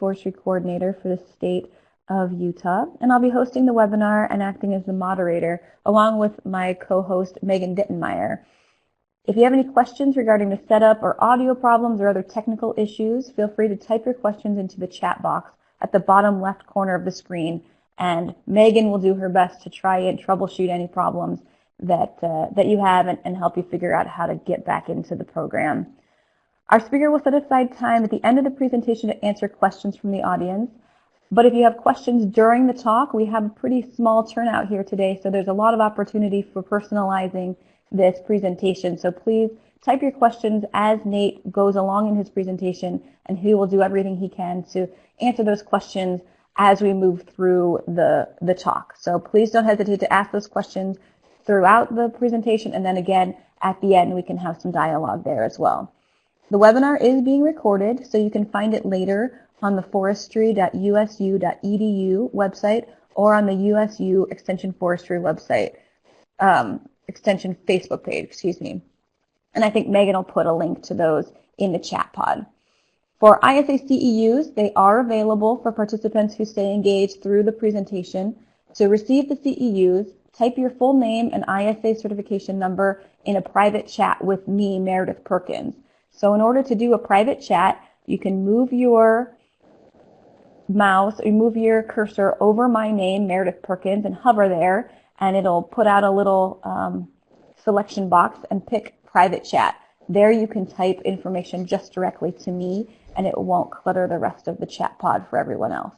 Forestry Coordinator for the state of Utah, and I'll be hosting the webinar and acting as the moderator, along with my co-host Megan Dittenmeyer. If you have any questions regarding the setup or audio problems or other technical issues, feel free to type your questions into the chat box at the bottom left corner of the screen, and Megan will do her best to try and troubleshoot any problems that you have and help you figure out how to get back into the program. Our speaker will set aside time at the end of the presentation to answer questions from the audience. But if you have questions during the talk, we have a pretty small turnout here today, so there's a lot of opportunity for personalizing this presentation. So please type your questions as Nate goes along in his presentation, and he will do everything he can to answer those questions as we move through the talk. So please don't hesitate to ask those questions throughout the presentation, and then again at the end we can have some dialogue there as well. The webinar is being recorded, so you can find it later on the forestry.usu.edu website or on the USU Extension Forestry website, Extension Facebook page, excuse me. And I think Megan will put a link to those in the chat pod. For ISA CEUs, they are available for participants who stay engaged through the presentation. To receive the CEUs, type your full name and ISA certification number in a private chat with me, Meredith Perkins. So in order to do a private chat, you can move your mouse or move your cursor over my name, Meredith Perkins, and hover there, and it'll put out a little selection box and pick private chat. There you can type information just directly to me, and it won't clutter the rest of the chat pod for everyone else.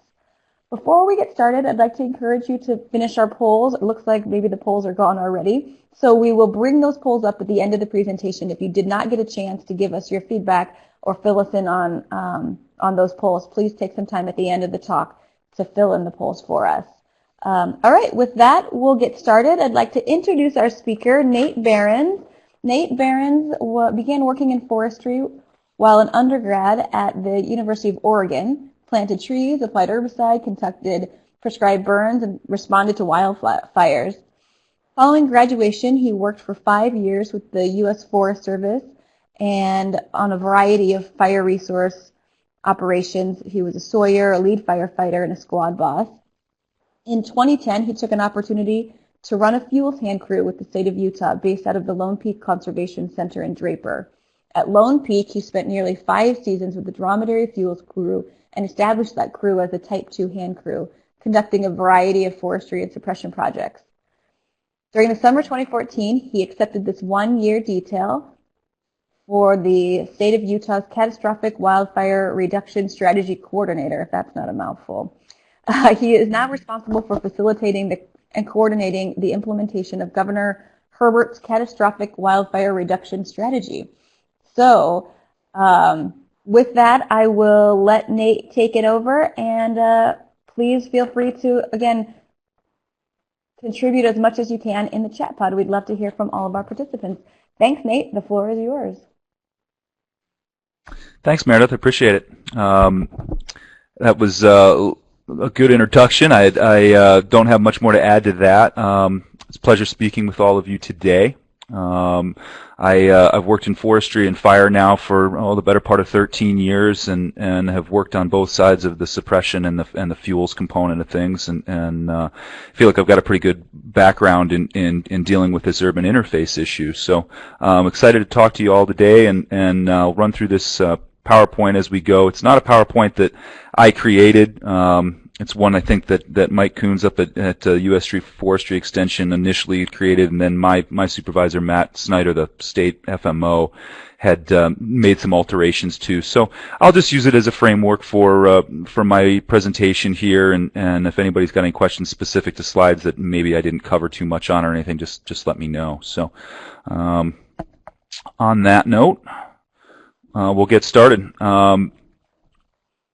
Before we get started, I'd like to encourage you to finish our polls. It looks like maybe the polls are gone already. So we will bring those polls up at the end of the presentation. If you did not get a chance to give us your feedback or fill us in on those polls, please take some time at the end of the talk to fill in the polls for us. All right, with that, we'll get started. I'd like to introduce our speaker, Nate Barrons. Nate Barrons began working in forestry while an undergrad at the University of Oregon, planted trees, applied herbicide, conducted prescribed burns, and responded to wildfires. Following graduation, he worked for 5 years with the U.S. Forest Service and on a variety of fire resource operations. He was a sawyer, a lead firefighter, and a squad boss. In 2010, he took an opportunity to run a fuels hand crew with the state of Utah based out of the Lone Peak Conservation Center in Draper. At Lone Peak, he spent nearly 5 seasons with the Dromedary Fuels crew and established that crew as a Type 2 hand crew, conducting a variety of forestry and suppression projects. During the summer 2014, he accepted this 1-year detail for the state of Utah's Catastrophic Wildfire Reduction Strategy Coordinator, if that's not a mouthful. He is now responsible for facilitating and coordinating the implementation of Governor Herbert's Catastrophic Wildfire Reduction Strategy. So, with that, I will let Nate take it over, and please feel free to, again, contribute as much as you can in the chat pod. We'd love to hear from all of our participants. Thanks, Nate. The floor is yours. Thanks, Meredith. I appreciate it. That was a good introduction. I don't have much more to add to that. It's a pleasure speaking with all of you today. I've worked in forestry and fire now for the better part of 13 years, and have worked on both sides of the suppression and the fuels component of things, and feel like I've got a pretty good background in dealing with this urban interface issue. So I'm excited to talk to you all today, and I'll run through this PowerPoint as we go. It's not a PowerPoint that I created. It's one I think that Mike Coons up at U.S. Forestry Extension initially created, and then my supervisor, Matt Snyder, the state FMO, had made some alterations to. So I'll just use it as a framework for my presentation here, and if anybody's got any questions specific to slides that maybe I didn't cover too much on or anything, just let me know. So on that note, we'll get started.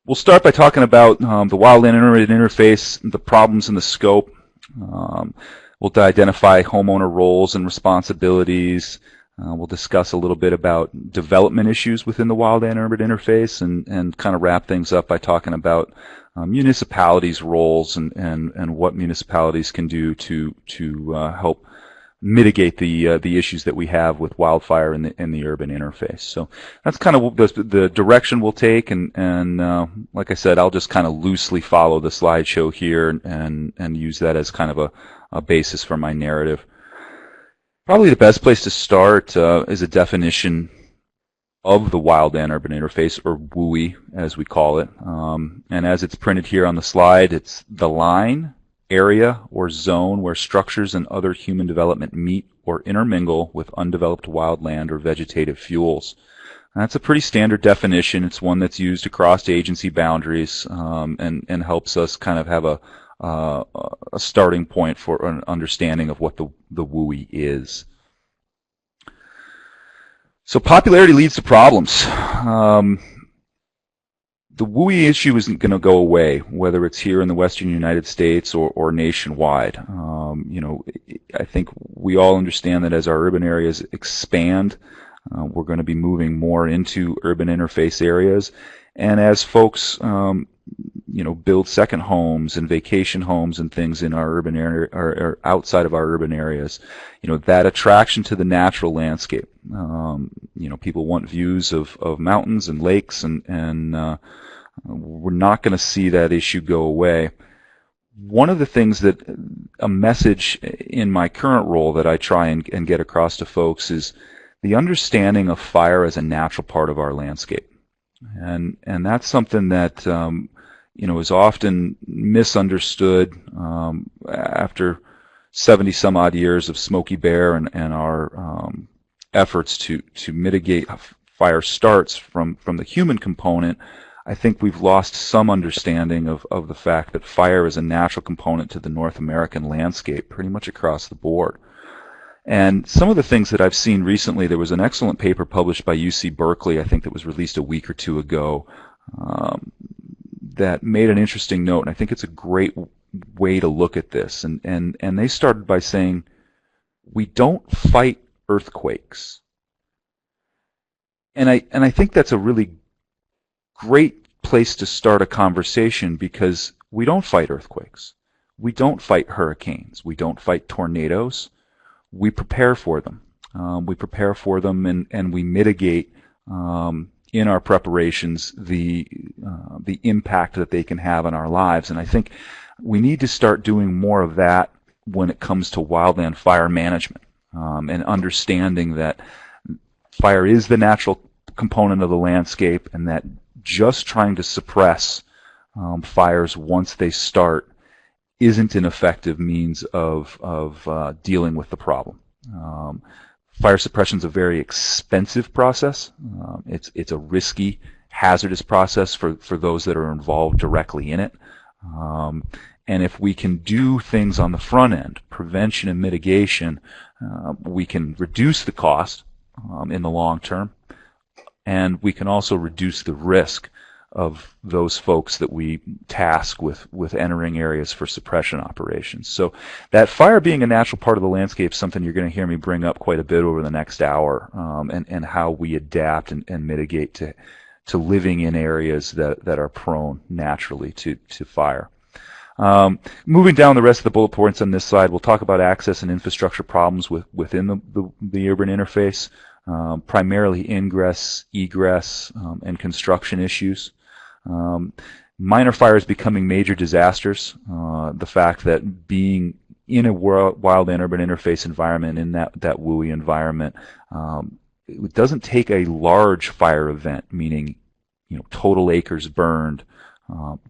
We'll start by talking about the wildland interface, the problems and the scope. We'll identify homeowner roles and responsibilities. We'll discuss a little bit about development issues within the wildland urban interface, and kind of wrap things up by talking about municipalities' roles and what municipalities can do to help mitigate the issues that we have with wildfire in the urban interface. So that's kind of the direction we'll take, and like I said, I'll just kind of loosely follow the slideshow here and use that as kind of a basis for my narrative. Probably the best place to start is a definition of the wildland urban interface, or WUI as we call it. And as it's printed here on the slide, it's the line, area, or zone where structures and other human development meet or intermingle with undeveloped wildland or vegetative fuels. And that's a pretty standard definition. It's one that's used across agency boundaries and helps us kind of have a starting point for an understanding of what the WUI is. So popularity leads to problems. The WUI issue isn't going to go away, whether it's here in the Western United States or nationwide. I think we all understand that as our urban areas expand, we're going to be moving more into urban interface areas, and as folks, build second homes and vacation homes and things in our urban area or outside of our urban areas, that attraction to the natural landscape. People want views of mountains and lakes, and we're not going to see that issue go away. One of the things that a message in my current role that I try and get across to folks is the understanding of fire as a natural part of our landscape. And that's something that is often misunderstood after 70 some odd years of Smokey Bear and our efforts to mitigate fire starts from the human component. I think we've lost some understanding of the fact that fire is a natural component to the North American landscape pretty much across the board. And some of the things that I've seen recently, there was an excellent paper published by UC Berkeley, I think that was released a week or two ago, that made an interesting note, and I think it's a great way to look at this. And they started by saying, we don't fight earthquakes. And I think that's a really great place to start a conversation, because we don't fight earthquakes. We don't fight hurricanes. We don't fight tornadoes. We prepare for them. We prepare for them, and we mitigate in our preparations the impact that they can have on our lives. And I think we need to start doing more of that when it comes to wildland fire management, and understanding that fire is the natural component of the landscape, and that just trying to suppress fires once they start isn't an effective means of dealing with the problem. Fire suppression is a very expensive process. It's a risky, hazardous process for those that are involved directly in it. And if we can do things on the front end, prevention and mitigation, we can reduce the cost in the long term, and we can also reduce the risk of those folks that we task with entering areas for suppression operations. So that fire being a natural part of the landscape is something you're going to hear me bring up quite a bit over the next hour, and how we adapt and mitigate to living in areas that are prone naturally to fire. Moving down the rest of the bullet points on this slide, we'll talk about access and infrastructure problems within the urban interface, primarily ingress, egress, and construction issues. Minor fires becoming major disasters. The fact that being in a wildland urban interface environment, in that WUI environment, it doesn't take a large fire event, meaning total acres burned,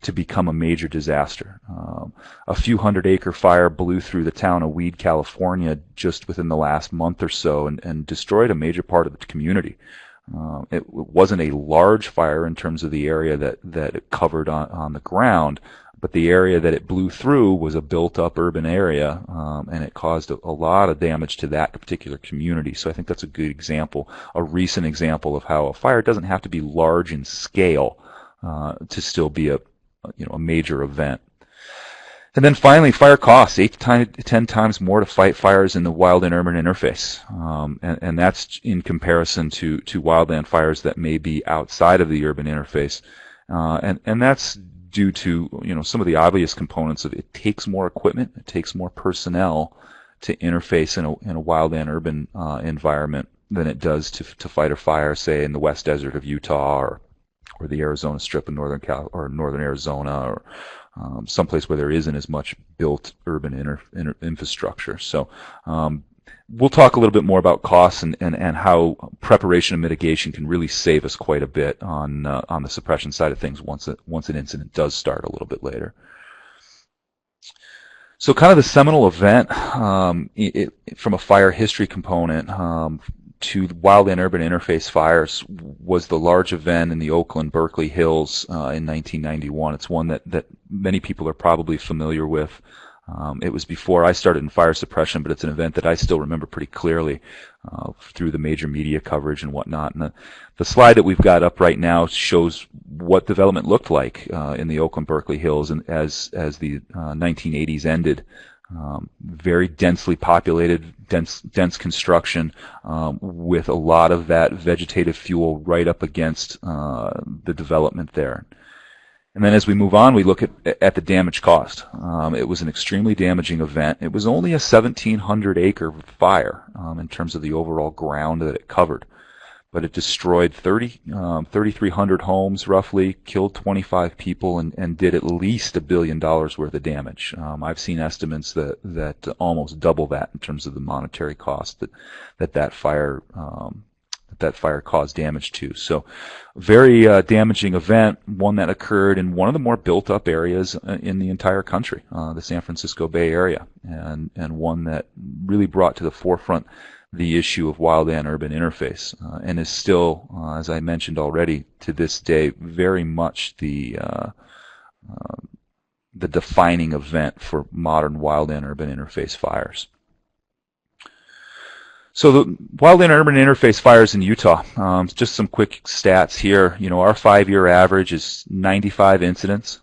to become a major disaster. A few 100-acre fire blew through the town of Weed, California, just within the last month or so, and destroyed a major part of the community. It wasn't a large fire in terms of the area that it covered on the ground, but the area that it blew through was a built-up urban area, and it caused a lot of damage to that particular community. So I think that's a good example, a recent example of how a fire doesn't have to be large in scale to still be a major event. And then finally, fire costs 8 to 10 times more to fight fires in the wild and urban interface, and that's in comparison to wildland fires that may be outside of the urban interface, and that's due to some of the obvious components of it. Takes more equipment, it takes more personnel to interface in a wildland urban environment than it does to fight a fire, say in the West Desert of Utah or the Arizona Strip in northern Arizona, or someplace where there isn't as much built urban infrastructure. So we'll talk a little bit more about costs and how preparation and mitigation can really save us quite a bit on the suppression side of things once an incident does start a little bit later. So kind of the seminal event from a fire history component to wildland urban interface fires was the large event in the Oakland-Berkeley Hills in 1991. It's one that many people are probably familiar with. It was before I started in fire suppression, but it's an event that I still remember pretty clearly through the major media coverage and whatnot. And the slide that we've got up right now shows what development looked like in the Oakland-Berkeley Hills and as the 1980s ended. Very densely populated, dense construction with a lot of that vegetative fuel right up against the development there. And then as we move on, we look at the damage cost. It was an extremely damaging event. It was only a 1,700-acre fire in terms of the overall ground that it covered. But it destroyed 3,300 homes roughly, killed 25 people, and did at least $1 billion worth of damage. I've seen estimates that almost double that in terms of the monetary cost that fire caused damage to. So very damaging event, one that occurred in one of the more built-up areas in the entire country, the San Francisco Bay Area, and one that really brought to the forefront the issue of wildland urban interface, and is still, as I mentioned already, to this day, very much the defining event for modern wildland urban interface fires. So the wildland urban interface fires in Utah, just some quick stats here. You know, our 5-year average is 95 incidents,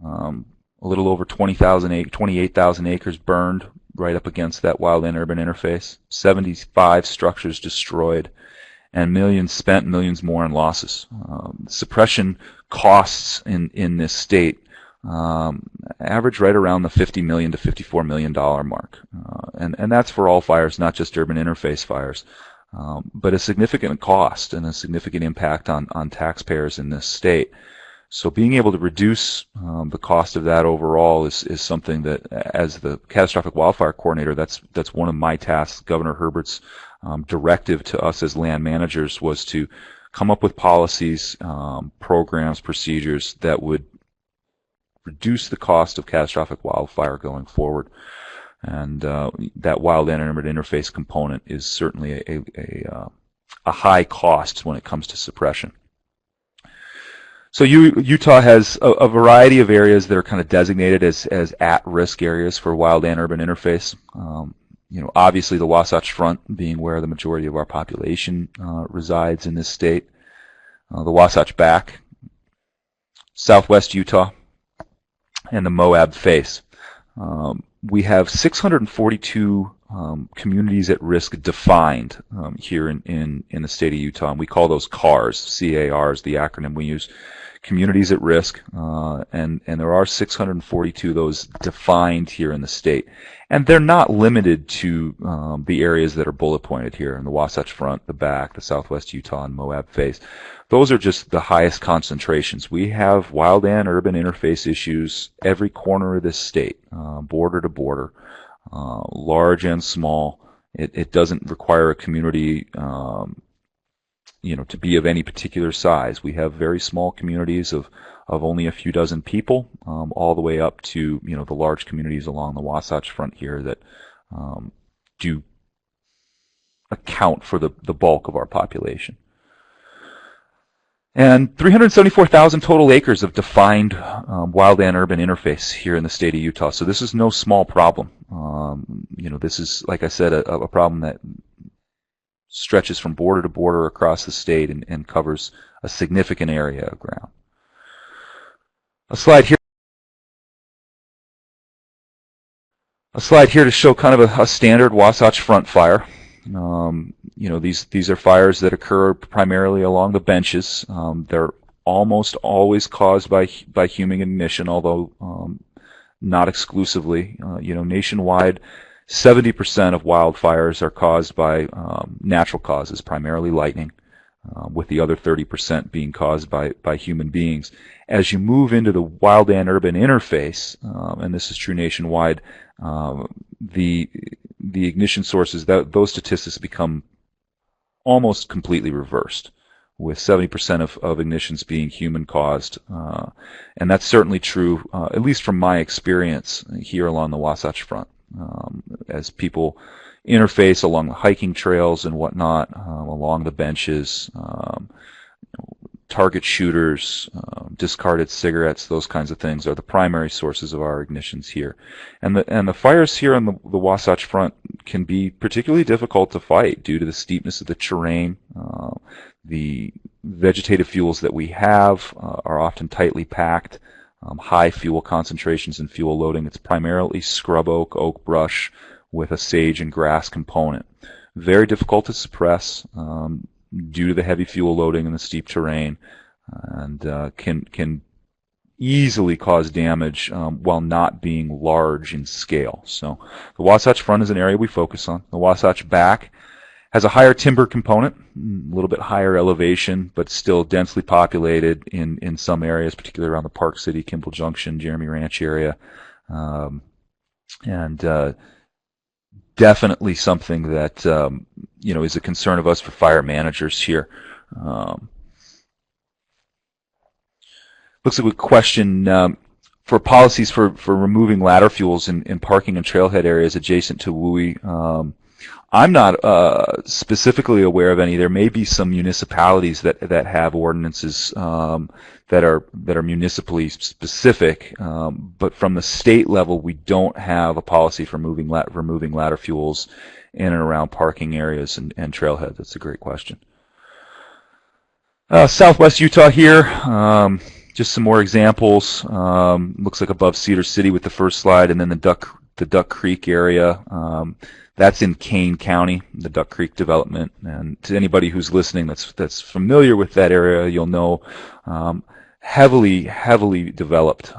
a little over 28,000 acres burned right up against that wildland urban interface, 75 structures destroyed, and millions spent, millions more in losses. Suppression costs in this state average right around the $50 million to $54 million mark. And that's for all fires, not just urban interface fires. But a significant cost and a significant impact on taxpayers in this state. So being able to reduce the cost of that overall is something that, as the catastrophic wildfire coordinator, that's one of my tasks. Governor Herbert's directive to us as land managers was to come up with policies, programs, procedures that would reduce the cost of catastrophic wildfire going forward. And that wildland urban interface component is certainly a high cost when it comes to suppression. So Utah has a variety of areas that are kind of designated as at-risk areas for wildland urban interface. You know, obviously the Wasatch Front being where the majority of our population resides in this state. The Wasatch Back, Southwest Utah, and the Moab Face. We have 642 communities at risk defined here in the state of Utah, and we call those CARs. C-A-R is the acronym we use. Communities at risk, and there are 642 of those defined here in the state. And they're not limited to the areas that are bullet pointed here in the Wasatch Front, the Back, the Southwest Utah, and Moab Face. Those are just the highest concentrations. We have wildland urban interface issues every corner of this state, border to border, large and small. It doesn't require a community to be of any particular size. We have very small communities of only a few dozen people, all the way up to the large communities along the Wasatch Front here that do account for the bulk of our population. And 374,000 total acres of defined wildland urban interface here in the state of Utah. So this is no small problem. This is, like I said, a problem that stretches from border to border across the state and covers a significant area of ground. A slide here to show kind of a standard Wasatch Front fire. These are fires that occur primarily along the benches. They're almost always caused by human ignition, although not exclusively. Nationwide, 70% of wildfires are caused by natural causes, primarily lightning, with the other 30% being caused by human beings. As you move into the wildland-urban interface, and this is true nationwide, the ignition sources, those statistics become almost completely reversed, with 70% of ignitions being human-caused. And that's certainly true, at least from my experience here along the Wasatch Front. As people interface along the hiking trails and whatnot, along the benches, target shooters, discarded cigarettes, those kinds of things are the primary sources of our ignitions here. And the fires here on the Wasatch Front can be particularly difficult to fight due to the steepness of the terrain. The vegetative fuels that we have are often tightly packed, high fuel concentrations and fuel loading. It's primarily scrub oak brush with a sage and grass component. Very difficult to suppress due to the heavy fuel loading and the steep terrain, and can easily cause damage while not being large in scale. So the Wasatch Front is an area we focus on. The Wasatch Back has a higher timber component, a little bit higher elevation, but still densely populated in some areas, particularly around the Park City, Kimball Junction, Jeremy Ranch area. And definitely something that is a concern of us for fire managers here. Looks like a question for policies for removing ladder fuels in parking and trailhead areas adjacent to WUI. I'm not specifically aware of any. There may be some municipalities that have ordinances that are municipally specific, but from the state level, we don't have a policy for removing ladder fuels in and around parking areas and trailheads. That's a great question. Southwest Utah here. Just some more examples. Looks like above Cedar City with the first slide, and then the Duck Creek area. That's in Kane County, the Duck Creek development. And to anybody who's listening that's familiar with that area, you'll know heavily developed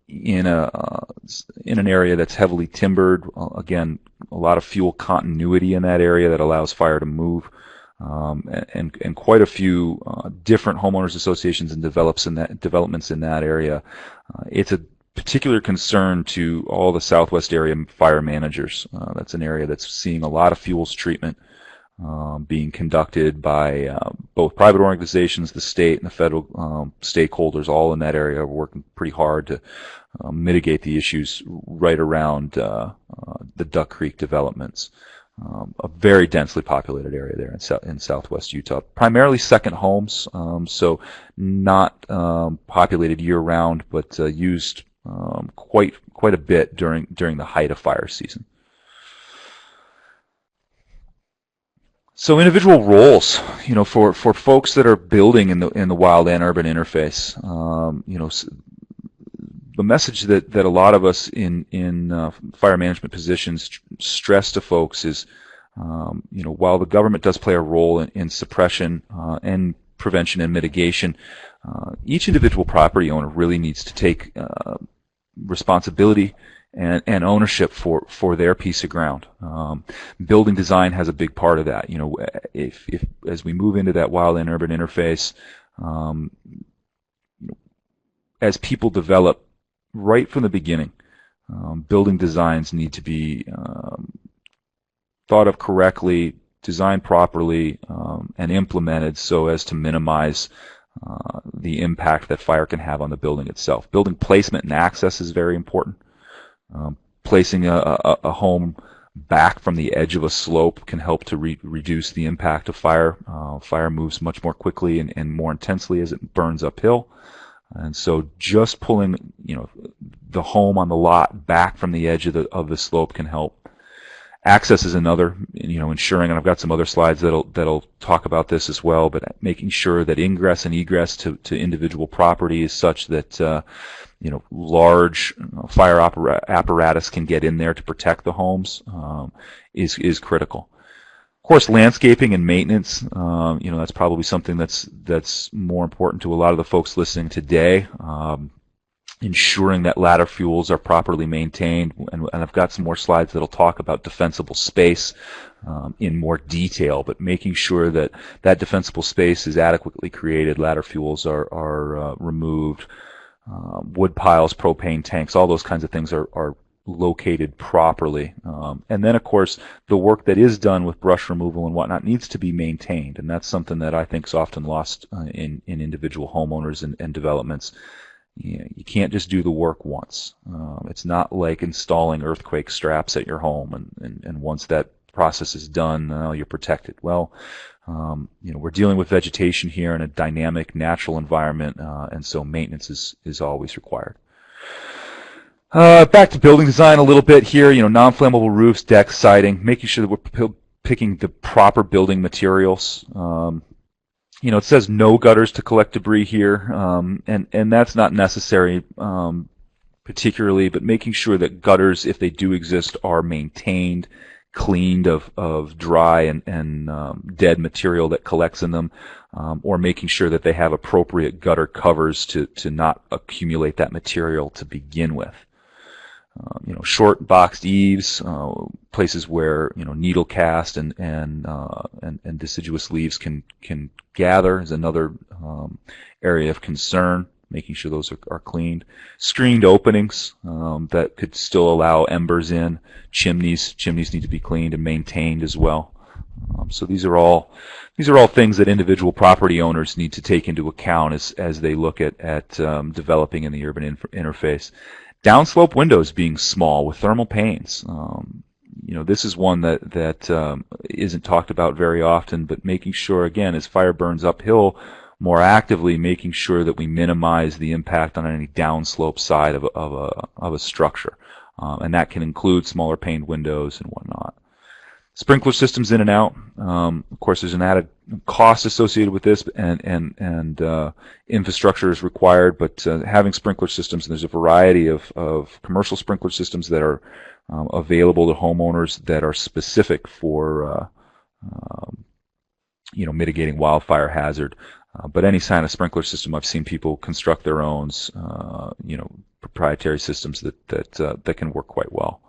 in an area that's heavily timbered. Again, a lot of fuel continuity in that area that allows fire to move. And quite a few different homeowners associations and developments in that area. It's a particular concern to all the Southwest area fire managers. That's an area that's seeing a lot of fuels treatment being conducted by both private organizations, the state, and the federal stakeholders. All in that area are working pretty hard to mitigate the issues right around the Duck Creek developments. A very densely populated area there in Southwest Utah. Primarily second homes, so not populated year-round, but used quite a bit during the height of fire season. So individual roles, for folks that are building in the wildland urban interface, the message that a lot of us in fire management positions stress to folks is, while the government does play a role in suppression and prevention and mitigation, each individual property owner really needs to take responsibility and ownership for their piece of ground. Building design has a big part of that. If as we move into that wildland urban interface, as people develop right from the beginning, building designs need to be thought of correctly, designed properly, and implemented so as to minimize the impact that fire can have on the building itself. Building placement and access is very important. Placing a home back from the edge of a slope can help to reduce the impact of fire. Fire moves much more quickly and more intensely as it burns uphill. And so just pulling, the home on the lot back from the edge of the slope can help. Access is another, ensuring, and I've got some other slides that'll talk about this as well, but making sure that ingress and egress to individual property is such that, large fire apparatus can get in there to protect the homes, is critical. Of course, landscaping and maintenance, that's probably something that's more important to a lot of the folks listening today. ensuring that ladder fuels are properly maintained, and I've got some more slides that'll talk about defensible space in more detail, but making sure that that defensible space is adequately created, ladder fuels are removed, wood piles, propane tanks, all those kinds of things are located properly. And then, of course, the work that is done with brush removal and whatnot needs to be maintained, and that's something that I think is often lost in individual homeowners and developments. You can't just do the work once. It's not like installing earthquake straps at your home, and once that process is done, you're protected. Well, we're dealing with vegetation here in a dynamic, natural environment, and so maintenance is always required. Back to building design a little bit here. Non-flammable roofs, decks, siding, making sure that we're picking the proper building materials. It says no gutters to collect debris here, and that's not necessary particularly, but making sure that gutters, if they do exist, are maintained, cleaned of dry and dead material that collects in them, or making sure that they have appropriate gutter covers to not accumulate that material to begin with. Short boxed eaves, places where needle cast and deciduous leaves can gather is another area of concern. Making sure those are cleaned. Screened openings that could still allow embers in. Chimneys need to be cleaned and maintained as well. So these are all things that individual property owners need to take into account as they look at developing in the urban interface. Downslope windows being small with thermal panes. This is one that isn't talked about very often, but making sure, again, as fire burns uphill, more actively making sure that we minimize the impact on any downslope side of a structure. And that can include smaller paned windows and whatnot. Sprinkler systems in and out. Of course, there's an added cost associated with this, and infrastructure is required. But having sprinkler systems, and there's a variety of commercial sprinkler systems that are available to homeowners that are specific for mitigating wildfire hazard. But any kind of sprinkler system, I've seen people construct their own, proprietary systems that can work quite well.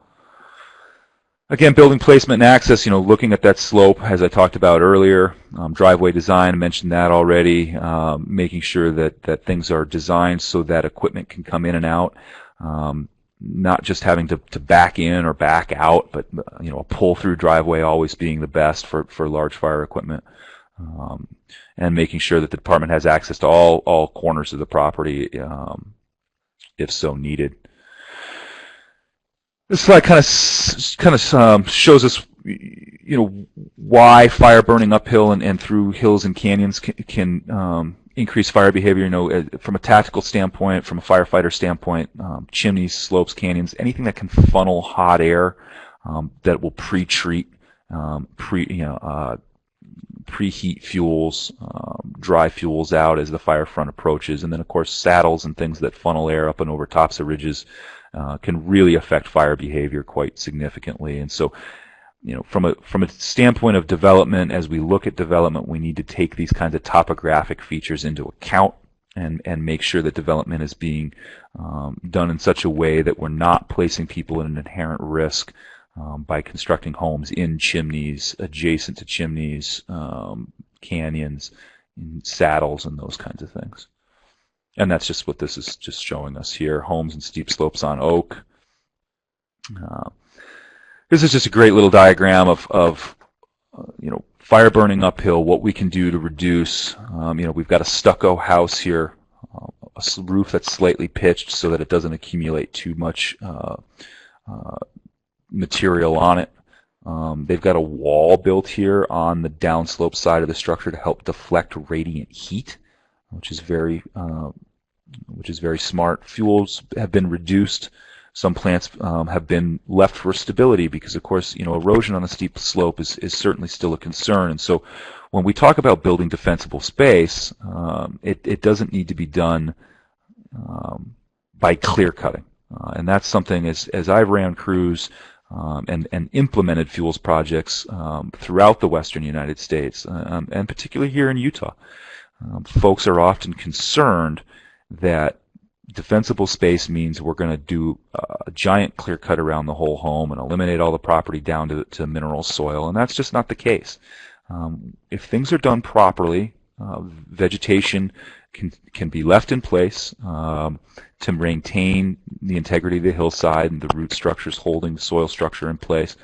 Again, building placement and access, looking at that slope, as I talked about earlier. Driveway design, I mentioned that already. Making sure that things are designed so that equipment can come in and out. Not just having to back in or back out, but a pull-through driveway always being the best for large fire equipment. And making sure that the department has access to all corners of the property if so needed. This slide kind of shows us, why fire burning uphill and through hills and canyons can increase fire behavior. From a tactical standpoint, from a firefighter standpoint, chimneys, slopes, canyons, anything that can funnel hot air that will pre-treat, preheat fuels, dry fuels out as the fire front approaches, and then of course saddles and things that funnel air up and over tops of ridges can really affect fire behavior quite significantly. And so, from a standpoint of development, as we look at development, we need to take these kinds of topographic features into account and make sure that development is being done in such a way that we're not placing people in an inherent risk by constructing homes in chimneys, adjacent to chimneys, canyons, saddles, and those kinds of things. And that's just what this is just showing us here. Homes and steep slopes on oak. This is just a great little diagram of fire burning uphill, what we can do to reduce. We've got a stucco house here, a roof that's slightly pitched so that it doesn't accumulate too much material on it. They've got a wall built here on the downslope side of the structure to help deflect radiant heat, which is very smart. Fuels have been reduced. Some plants have been left for stability because, of course, erosion on a steep slope is certainly still a concern. And so, when we talk about building defensible space, it doesn't need to be done by clear cutting, and that's something as I've ran crews and implemented fuels projects throughout the western United States, and particularly here in Utah. Folks are often concerned that Defensible space means we're going to do a giant clear cut around the whole home and eliminate all the property down to mineral soil, and that's just not the case. If things are done properly, vegetation can be left in place to maintain the integrity of the hillside and the root structures holding the soil structure in place.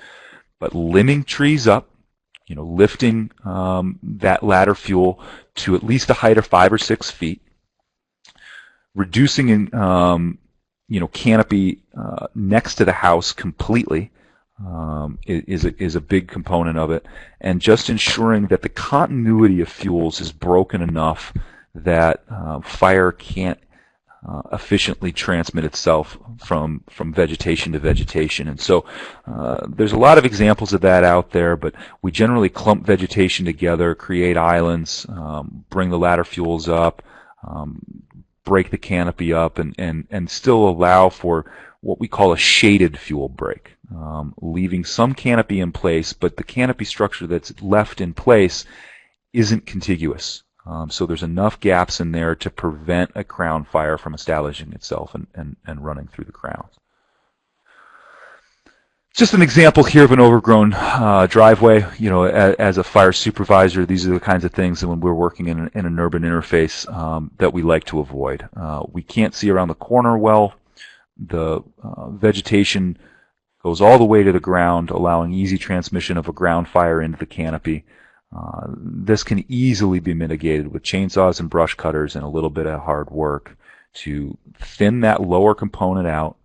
But limbing trees up, lifting that ladder fuel to at least a height of 5 or 6 feet, reducing canopy next to the house completely is a big component of it, and just ensuring that the continuity of fuels is broken enough that fire can't efficiently transmit itself from vegetation to vegetation. And so there's a lot of examples of that out there, but we generally clump vegetation together, create islands, bring the ladder fuels up, break the canopy up, and still allow for what we call a shaded fuel break, leaving some canopy in place, but the canopy structure that's left in place isn't contiguous. So there's enough gaps in there to prevent a crown fire from establishing itself and running through the crowns. Just an example here of an overgrown driveway. As a fire supervisor, these are the kinds of things that when we're working in an urban interface that we like to avoid. We can't see around the corner well. The vegetation goes all the way to the ground, allowing easy transmission of a ground fire into the canopy. This can easily be mitigated with chainsaws and brush cutters and a little bit of hard work to thin that lower component out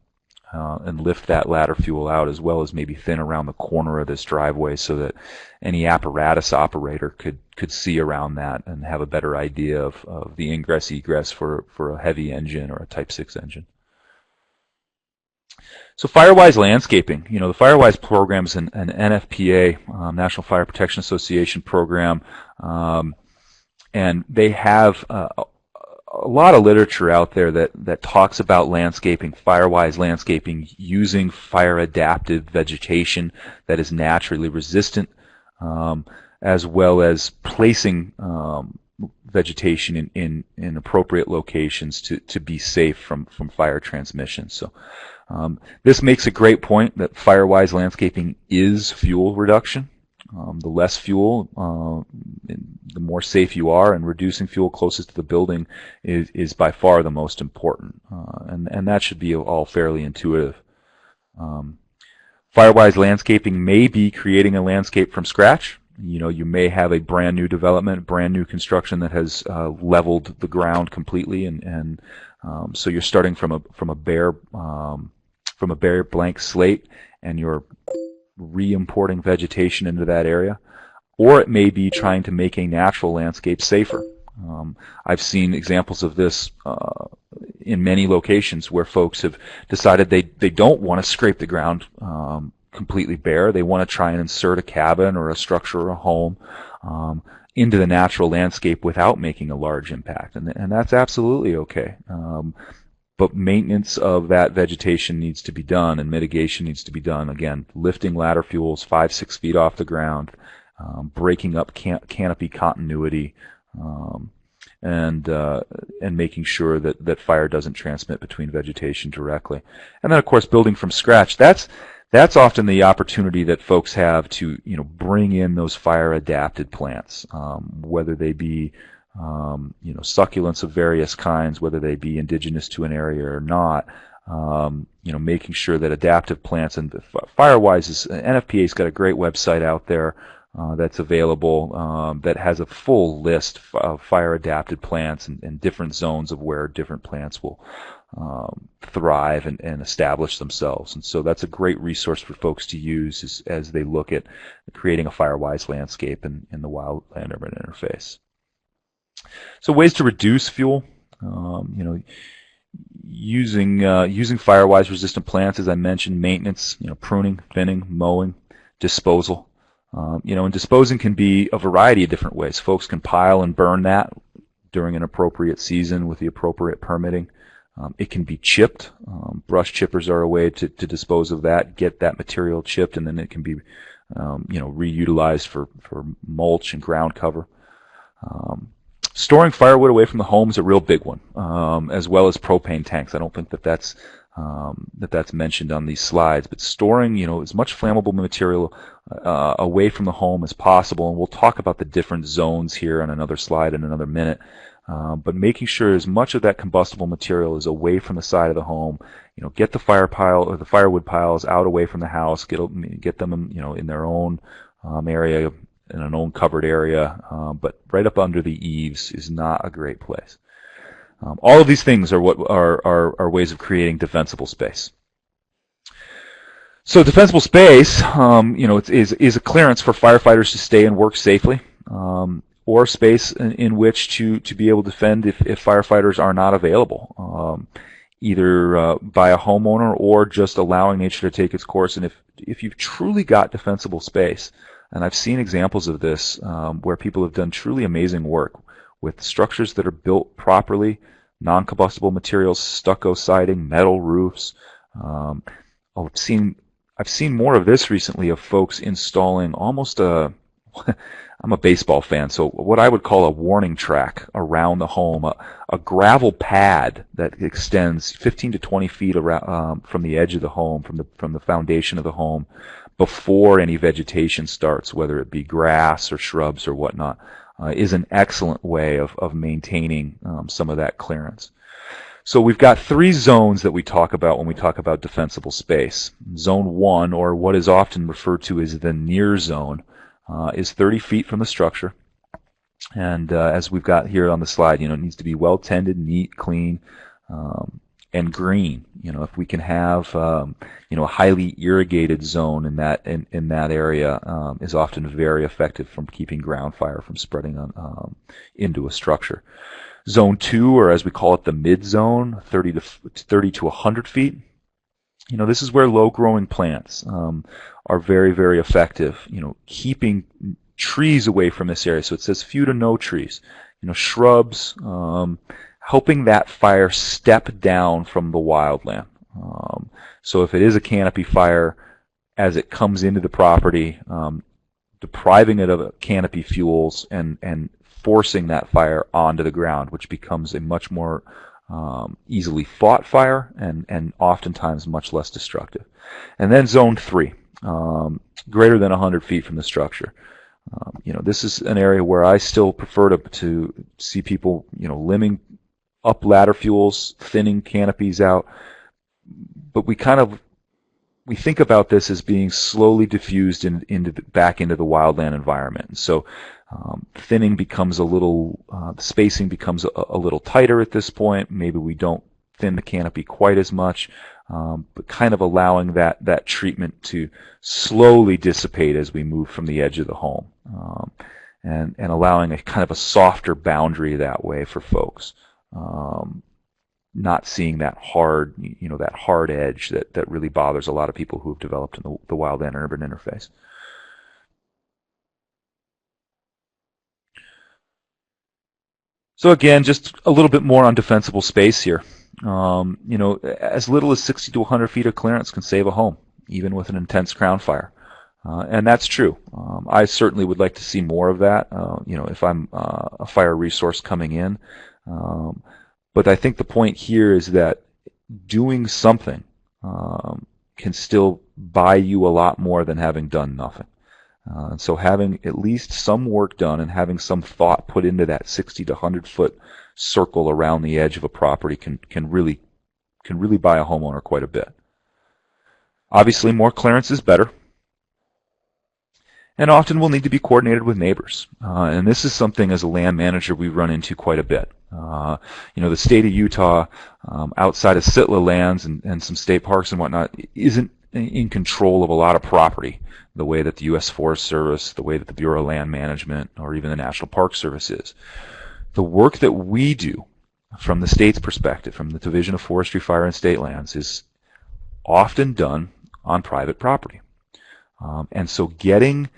and lift that ladder fuel out, as well as maybe thin around the corner of this driveway so that any apparatus operator could see around that and have a better idea of the ingress egress for a heavy engine or a Type 6 engine. So Firewise Landscaping, the Firewise program is an NFPA, National Fire Protection Association program, and they have a lot of literature out there that talks about landscaping, Firewise landscaping, using fire-adapted vegetation that is naturally resistant, as well as placing vegetation in appropriate locations to be safe from fire transmission. So this makes a great point that Firewise landscaping is fuel reduction. The less fuel, the more safe you are, and reducing fuel closest to the building is by far the most important. And that should be all fairly intuitive. Firewise landscaping may be creating a landscape from scratch. You may have a brand new development, brand new construction that has leveled the ground completely, and so you're starting from a bare blank slate, and you're re-importing vegetation into that area. Or it may be trying to make a natural landscape safer. I've seen examples of this in many locations where folks have decided they don't want to scrape the ground completely bare. They want to try and insert a cabin or a structure or a home into the natural landscape without making a large impact, and that's absolutely okay. But maintenance of that vegetation needs to be done, and mitigation needs to be done. Again, lifting ladder fuels 5-6 feet off the ground, breaking up canopy continuity, and making sure that fire doesn't transmit between vegetation directly. And then, of course, building from scratch. That's often the opportunity that folks have to bring in those fire-adapted plants, whether they be succulents of various kinds, whether they be indigenous to an area or not, making sure that adaptive plants, and Firewise NFPA's got a great website out there that's available that has a full list of fire-adapted plants and different zones of where different plants will thrive and establish themselves. And so that's a great resource for folks to use as they look at creating a Firewise landscape in the wildland urban interface. So ways to reduce fuel, using Firewise resistant plants, as I mentioned, maintenance, pruning, thinning, mowing, disposal. And disposing can be a variety of different ways. Folks can pile and burn that during an appropriate season with the appropriate permitting. It can be chipped. Brush chippers are a way to dispose of that, get that material chipped, and then it can be reutilized for mulch and ground cover. Storing firewood away from the home is a real big one, as well as propane tanks. I don't think that that's mentioned on these slides, but storing, as much flammable material away from the home as possible, and we'll talk about the different zones here on another slide in another minute. But making sure as much of that combustible material is away from the side of the home. Get the fire pile or the firewood piles out away from the house. Get them, in their own area, in an own covered area. But right up under the eaves is not a great place. All of these things are what are ways of creating defensible space. So defensible space, is a clearance for firefighters to stay and work safely, or space in which to be able to defend if firefighters are not available, either by a homeowner or just allowing nature to take its course. And if you've truly got defensible space, and I've seen examples of this where people have done truly amazing work with structures that are built properly, non-combustible materials, stucco siding, metal roofs. I've seen more of this recently of folks installing almost I'm a baseball fan, so what I would call a warning track around the home, a gravel pad that extends 15 to 20 feet around, from the edge of the home, from the foundation of the home, before any vegetation starts, whether it be grass or shrubs or whatnot, is an excellent way of maintaining some of that clearance. So we've got 3 zones that we talk about when we talk about defensible space. Zone 1, or what is often referred to as the near zone, is 30 feet from the structure. And as we've got here on the slide, it needs to be well tended, neat, clean, and green. If we can have a highly irrigated zone in that area, is often very effective from keeping ground fire from spreading into a structure. Zone 2, or as we call it, the mid zone, 30 to 100 feet. This is where low-growing plants are very, very effective. Keeping trees away from this area. So it says few to no trees. Shrubs, helping that fire step down from the wildland. So if it is a canopy fire, as it comes into the property, depriving it of canopy fuels and forcing that fire onto the ground, which becomes a much more easily fought fire and oftentimes much less destructive. And then zone 3, greater than 100 feet from the structure. This is an area where I still prefer to see people, limbing up ladder fuels, thinning canopies out. But we think about this as being slowly diffused back into the wildland environment. And so thinning becomes spacing becomes a little tighter at this point. Maybe we don't thin the canopy quite as much, but kind of allowing that treatment to slowly dissipate as we move from the edge of the home, and allowing a kind of a softer boundary that way for folks. Not seeing that hard edge that really bothers a lot of people who have developed in the wildland urban interface. So again, just a little bit more on defensible space here. As little as 60 to 100 feet of clearance can save a home, even with an intense ground fire. And that's true. I certainly would like to see more of that, if I'm a fire resource coming in. But I think the point here is that doing something can still buy you a lot more than having done nothing. And so having at least some work done and having some thought put into that 60 to 100 foot circle around the edge of a property can really buy a homeowner quite a bit. Obviously, more clearance is better, and often will need to be coordinated with neighbors. And this is something as a land manager we run into quite a bit. The state of Utah, outside of Sitla lands and some state parks and whatnot, isn't in control of a lot of property the way that the U.S. Forest Service, the way that the Bureau of Land Management, or even the National Park Service is. The work that we do from the state's perspective, from the Division of Forestry, Fire, and State Lands, is often done on private property. And so getting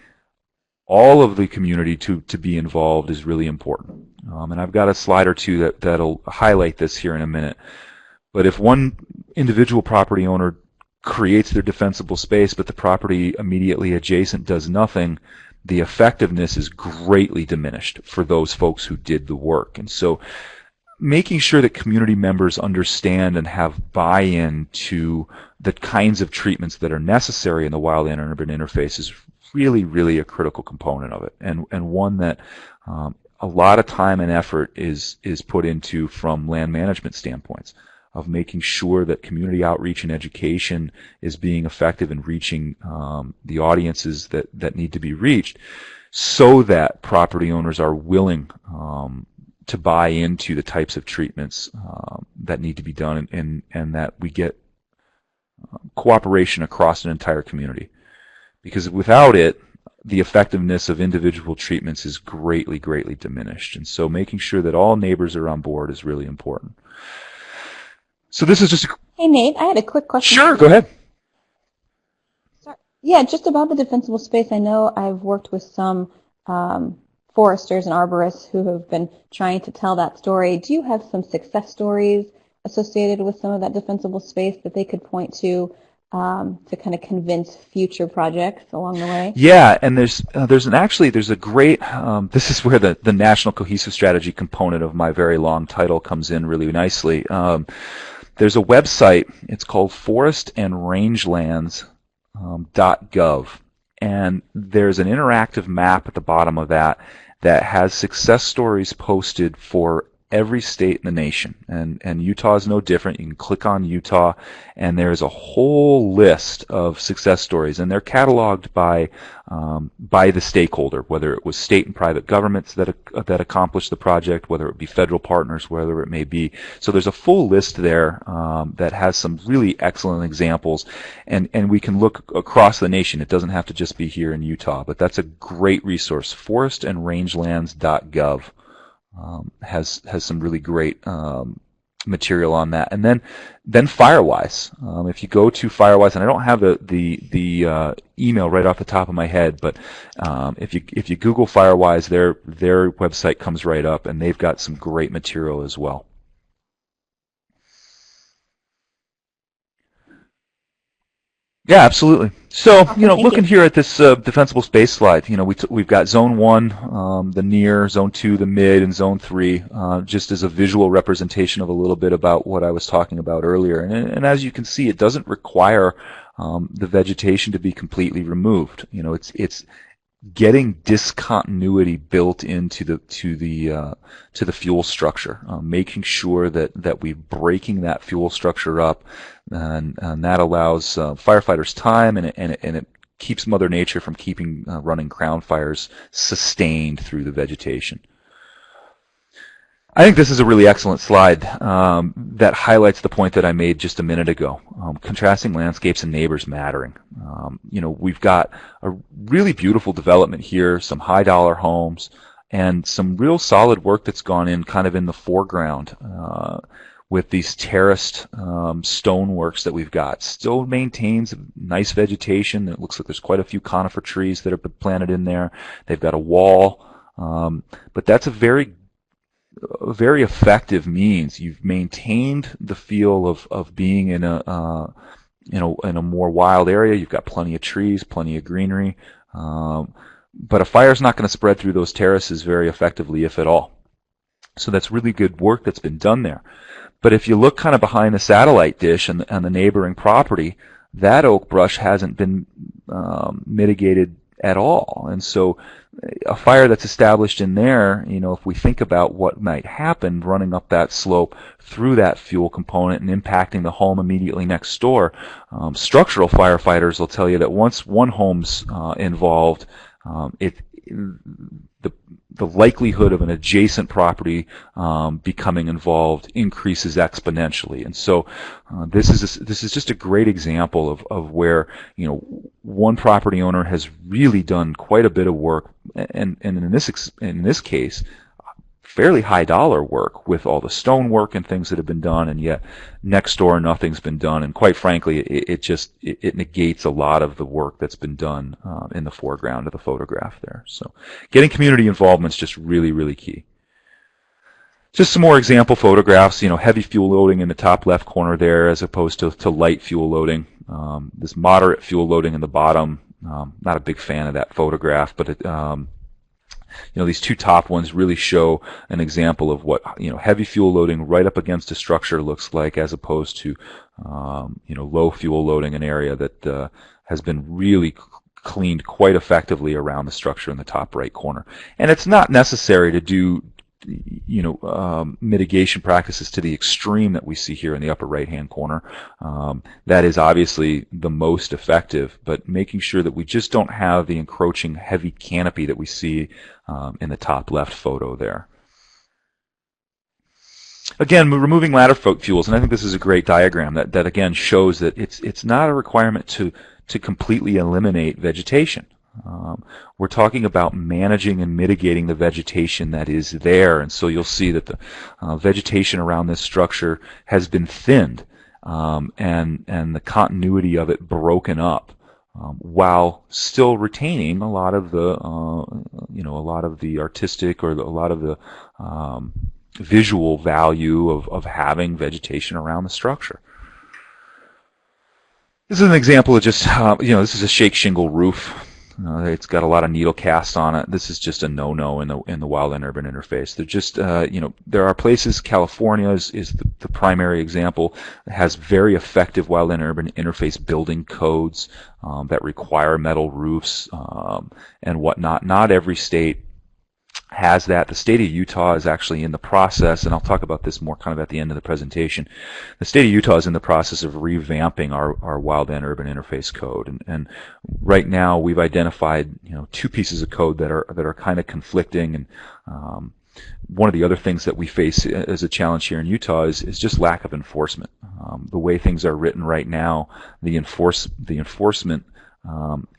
all of the community to be involved is really important. And I've got a slide or two that'll highlight this here in a minute. But if one individual property owner creates their defensible space, but the property immediately adjacent does nothing, the effectiveness is greatly diminished for those folks who did the work. And so making sure that community members understand and have buy-in to the kinds of treatments that are necessary in the wildland urban interface is really, really a critical component of it, and one that a lot of time and effort is put into from land management standpoints, of making sure that community outreach and education is being effective in reaching the audiences that need to be reached, so that property owners are willing to buy into the types of treatments that need to be done, and that we get cooperation across an entire community. Because without it, the effectiveness of individual treatments is greatly, greatly diminished. And so making sure that all neighbors are on board is really important. So this is just Hey, Nate, I had a quick question. Sure, go ahead. Sorry. Yeah, just about the defensible space. I know I've worked with some foresters and arborists who have been trying to tell that story. Do you have some success stories associated with some of that defensible space that they could point to kind of convince future projects along the way? Yeah, and there's a great, this is where the National Cohesive Strategy component of my very long title comes in really nicely. There's a website, it's called forestandrangelands.gov, and there's an interactive map at the bottom of that has success stories posted for every state in the nation, and Utah is no different. You can click on Utah, and there's a whole list of success stories, and they're cataloged by the stakeholder, whether it was state and private governments that accomplished the project, whether it be federal partners, whether it may be. So there's a full list there that has some really excellent examples, and we can look across the nation. It doesn't have to just be here in Utah, but that's a great resource. forestandrangelands.gov. Has some really great material on that, and then Firewise. If you go to Firewise, and I don't have the email right off the top of my head, but if you Google Firewise, their website comes right up, and they've got some great material as well. Yeah, absolutely. So, looking here at this defensible space slide, we've got Zone 1, the near, Zone 2, the mid, and Zone 3, just as a visual representation of a little bit about what I was talking about earlier. And as you can see, it doesn't require the vegetation to be completely removed. It's getting discontinuity built into the fuel structure, making sure that we're breaking that fuel structure up, and that allows firefighters time, and it keeps Mother Nature from keeping running crown fires sustained through the vegetation. I think this is a really excellent slide that highlights the point that I made just a minute ago, contrasting landscapes and neighbors mattering. We've got a really beautiful development here, some high-dollar homes, and some real solid work that's gone in kind of in the foreground with these terraced stoneworks that we've got. Still maintains nice vegetation. It looks like there's quite a few conifer trees that have been planted in there. They've got a wall, but that's a very effective means. You've maintained the feel of being in a more wild area. You've got plenty of trees, plenty of greenery, but a fire's not going to spread through those terraces very effectively, if at all. So that's really good work that's been done there. But if you look kind of behind the satellite dish and the neighboring property, that oak brush hasn't been mitigated at all. And so a fire that's established in there, if we think about what might happen running up that slope through that fuel component and impacting the home immediately next door, structural firefighters will tell you that once one home's involved, the likelihood of an adjacent property becoming involved increases exponentially. And so this is just a great example of where one property owner has really done quite a bit of work, and in this case fairly high dollar work with all the stone work and things that have been done, and yet next door nothing's been done, and quite frankly it negates a lot of the work that's been done in the foreground of the photograph there. So getting community involvement is just really, really key. Just some more example photographs, heavy fuel loading in the top left corner there as opposed to light fuel loading. This moderate fuel loading in the bottom Not a big fan of that photograph, but these two top ones really show an example of what heavy fuel loading right up against a structure looks like, as opposed to low fuel loading, an area that has been really cleaned quite effectively around the structure in the top right corner. And it's not necessary to do mitigation practices to the extreme that we see here in the upper right hand corner. That is obviously the most effective, but making sure that we just don't have the encroaching heavy canopy that we see in the top left photo there. Again, removing ladder fuels, and I think this is a great diagram that again shows that it's not a requirement to completely eliminate vegetation. We're talking about managing and mitigating the vegetation that is there, and so you'll see that the vegetation around this structure has been thinned, and the continuity of it broken up, while still retaining a lot of the artistic, or a lot of the visual value of having vegetation around the structure. This is an example of just this is a shake shingle roof. It's got a lot of needle cast on it. This is just a no-no in the wildland urban interface. They're just there are places. California is the primary example. It has very effective wildland urban interface building codes that require metal roofs and whatnot. Not every state has that. The state of Utah is actually in the process, and I'll talk about this more kind of at the end of the presentation. The state of Utah is in the process of revamping our wildland urban interface code, and right now we've identified two pieces of code that are kind of conflicting. And one of the other things that we face as a challenge here in Utah is just lack of enforcement. The way things are written right now, the enforcement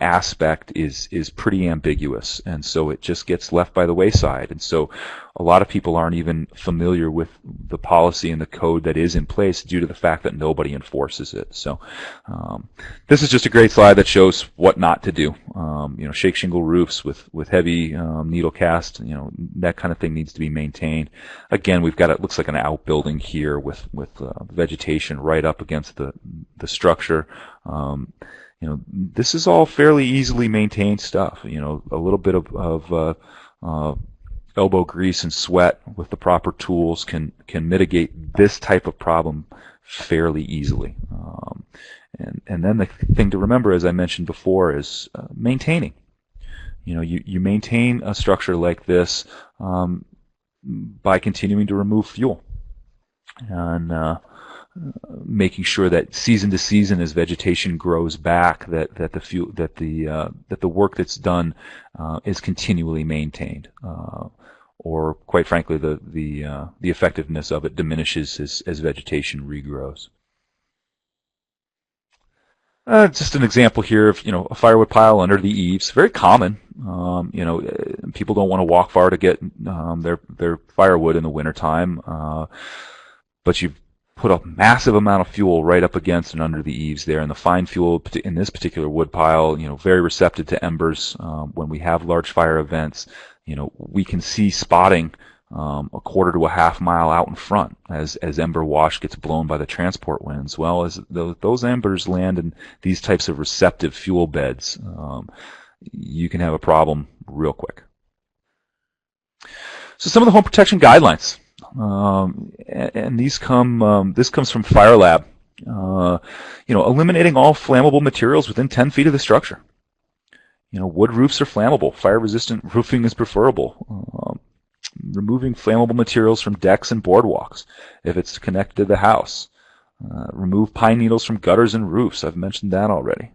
aspect is pretty ambiguous, and so it just gets left by the wayside. And so a lot of people aren't even familiar with the policy and the code that is in place due to the fact that nobody enforces it. So this is just a great slide that shows what not to do. Shake shingle roofs with heavy needle cast, that kind of thing needs to be maintained. Again, we've got, it looks like an outbuilding here with vegetation right up against the structure. This is all fairly easily maintained stuff. A little bit of elbow grease and sweat with the proper tools can mitigate this type of problem fairly easily. And then the thing to remember, as I mentioned before, is maintaining. You maintain a structure like this by continuing to remove fuel and making sure that season to season, as vegetation grows back, that the work that's done is continually maintained, or quite frankly, the effectiveness of it diminishes as vegetation regrows. Just an example here of a firewood pile under the eaves. Very common. People don't want to walk far to get their firewood in the wintertime, but you put a massive amount of fuel right up against and under the eaves there, and the fine fuel in this particular wood pile, very receptive to embers. When we have large fire events, we can see spotting a quarter to a half mile out in front as ember wash gets blown by the transport winds. Well, as those embers land in these types of receptive fuel beds, you can have a problem real quick. So some of the home protection guidelines. And these this comes from Fire Lab. Eliminating all flammable materials within 10 feet of the structure. Wood roofs are flammable. Fire-resistant roofing is preferable. Removing flammable materials from decks and boardwalks if it's connected to the house. Remove pine needles from gutters and roofs. I've mentioned that already.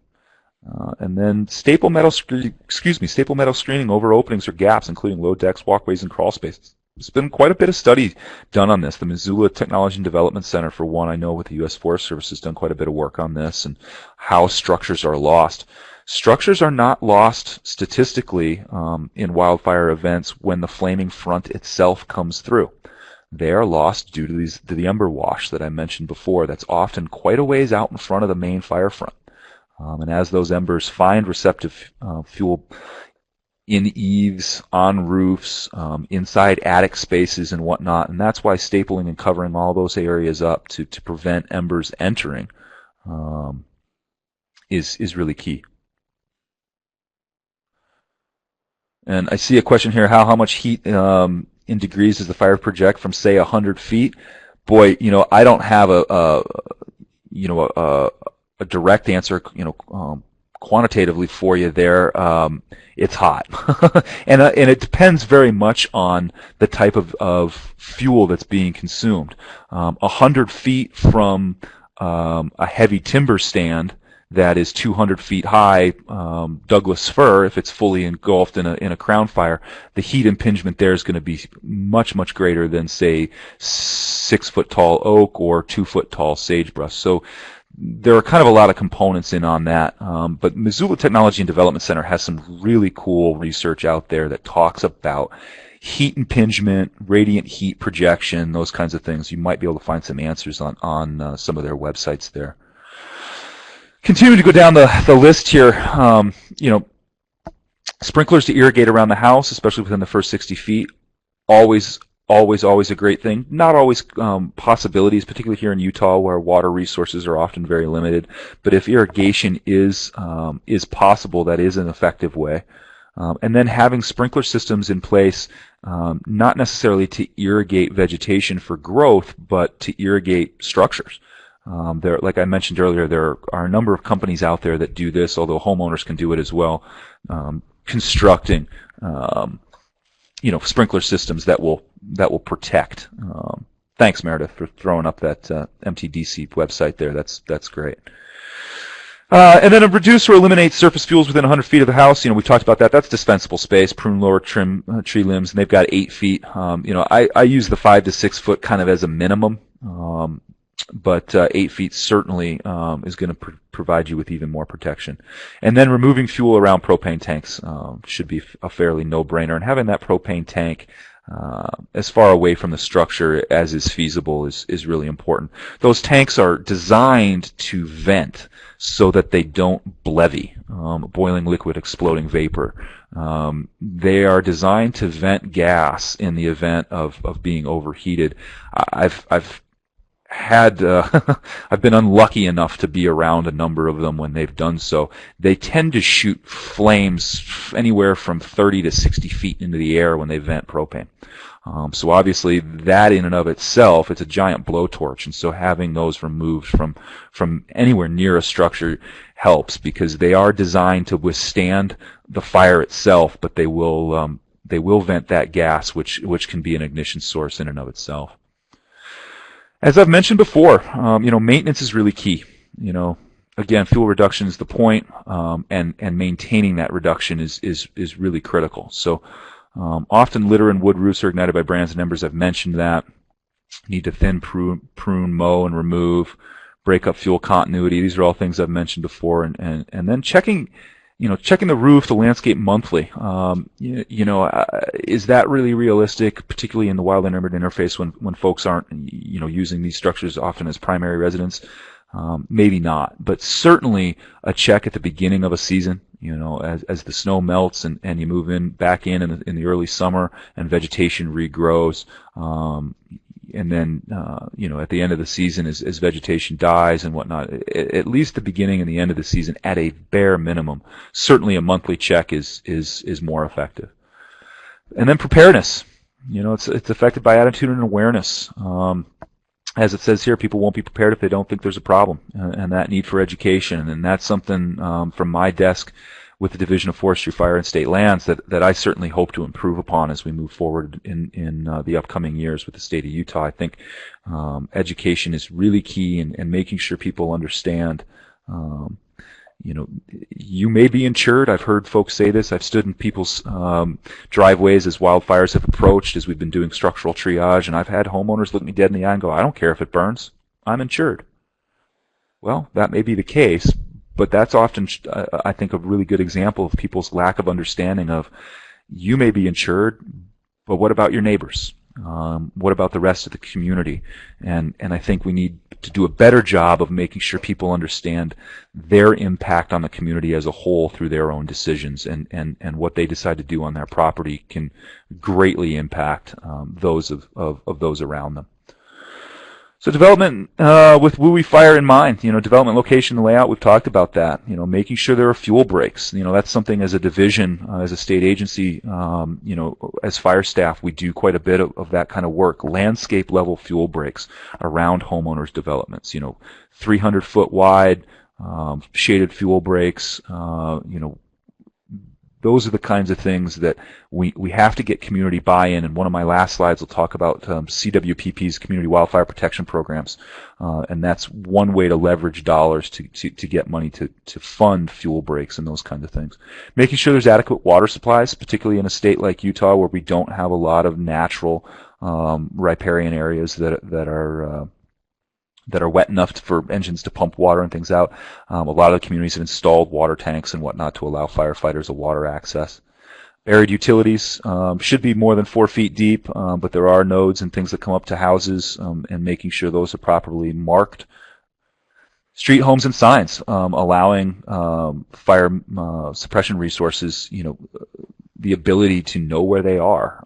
And then staple metal screening over openings or gaps, including low decks, walkways, and crawl spaces. There's been quite a bit of study done on this. The Missoula Technology and Development Center, for one, I know with the U.S. Forest Service has done quite a bit of work on this and how structures are lost. Structures are not lost statistically in wildfire events when the flaming front itself comes through. They are lost due to the ember wash that I mentioned before. That's often quite a ways out in front of the main fire front. And as those embers find receptive fuel in eaves, on roofs, inside attic spaces and whatnot, and that's why stapling and covering all those areas up to prevent embers entering is really key. And I see a question here: how much heat in degrees does the fire project from, say, 100 feet? Boy, I don't have a direct answer, quantitatively for you there. It's hot, and it depends very much on the type of fuel that's being consumed. 100 feet from a heavy timber stand that is 200 feet high, Douglas fir, if it's fully engulfed in a crown fire, the heat impingement there is going to be much, much greater than, say, 6-foot tall oak or 2-foot tall sagebrush. So there are kind of a lot of components in on that. But Missoula Technology and Development Center has some really cool research out there that talks about heat impingement, radiant heat projection, those kinds of things. You might be able to find some answers on some of their websites there. Continue to go down the list here. Sprinklers to irrigate around the house, especially within the first 60 feet, always a great thing. Not always possibilities, particularly here in Utah, where water resources are often very limited. But if irrigation is possible, that is an effective way. And then having sprinkler systems in place, not necessarily to irrigate vegetation for growth, but to irrigate structures. Like I mentioned earlier, there are a number of companies out there that do this, although homeowners can do it as well, constructing sprinkler systems that will protect. Thanks, Meredith, for throwing up that MTDC website there. That's great. And then a reduce or eliminate surface fuels within 100 feet of the house. We talked about that. That's Defensible Space. Prune lower trim tree limbs, and they've got 8 feet. I use the 5 to 6 foot kind of as a minimum. But 8 feet certainly is going to provide you with even more protection. And then removing fuel around propane tanks should be a fairly no-brainer. And having that propane tank as far away from the structure as is feasible is really important. Those tanks are designed to vent so that they don't BLEVE, boiling liquid exploding vapor. They are designed to vent gas in the event of being overheated. I've been unlucky enough to be around a number of them when they've done so. They tend to shoot flames anywhere from 30 to 60 feet into the air when they vent propane. So obviously that in and of itself, it's a giant blowtorch, and so having those removed from anywhere near a structure helps, because they are designed to withstand the fire itself, but they will vent that gas, which can be an ignition source in and of itself. As I've mentioned before, maintenance is really key. Again, fuel reduction is the point, and maintaining that reduction is really critical. So often litter and wood roofs are ignited by brands and embers. I've mentioned that. Need to thin, prune, mow, and remove. Break up fuel continuity. These are all things I've mentioned before. And then checking the roof, the landscape monthly. Is that really realistic, particularly in the wildland urban interface when folks aren't, using these structures often as primary residence? Maybe not, but certainly a check at the beginning of a season, as the snow melts and you move back in the early summer and vegetation regrows. And then, at the end of the season, as vegetation dies and whatnot, at least the beginning and the end of the season, at a bare minimum, certainly a monthly check is more effective. And then preparedness. It's affected by attitude and awareness. As it says here, people won't be prepared if they don't think there's a problem, and that need for education. And that's something from my desk with the Division of Forestry, Fire, and State Lands that I certainly hope to improve upon as we move forward in the upcoming years with the state of Utah. I think education is really key, and making sure people understand. You may be insured. I've heard folks say this. I've stood in people's driveways as wildfires have approached, as we've been doing structural triage, and I've had homeowners look me dead in the eye and go, "I don't care if it burns. I'm insured." Well, that may be the case, but that's often, I think, a really good example of people's lack of understanding of, you may be insured, but what about your neighbors? What about the rest of the community? And I think we need to do a better job of making sure people understand their impact on the community as a whole through their own decisions, and what they decide to do on their property can greatly impact those of those around them. So development with WUI Fire in mind, development, location, and layout, we've talked about that. Making sure there are fuel breaks. That's something as a division, as a state agency, as fire staff, we do quite a bit of that kind of work. Landscape level fuel breaks around homeowners' developments. 300-foot wide, shaded fuel breaks, those are the kinds of things that we have to get community buy-in. And one of my last slides will talk about CWPP's Community Wildfire Protection Programs. And that's one way to leverage dollars to get money to fund fuel breaks and those kinds of things. Making sure there's adequate water supplies, particularly in a state like Utah where we don't have a lot of natural riparian areas that are wet enough for engines to pump water and things out. A lot of the communities have installed water tanks and whatnot to allow firefighters a water access. Buried utilities should be more than 4 feet deep, but there are nodes and things that come up to houses, and making sure those are properly marked. Street, homes, and signs, allowing fire suppression resources, the ability to know where they are,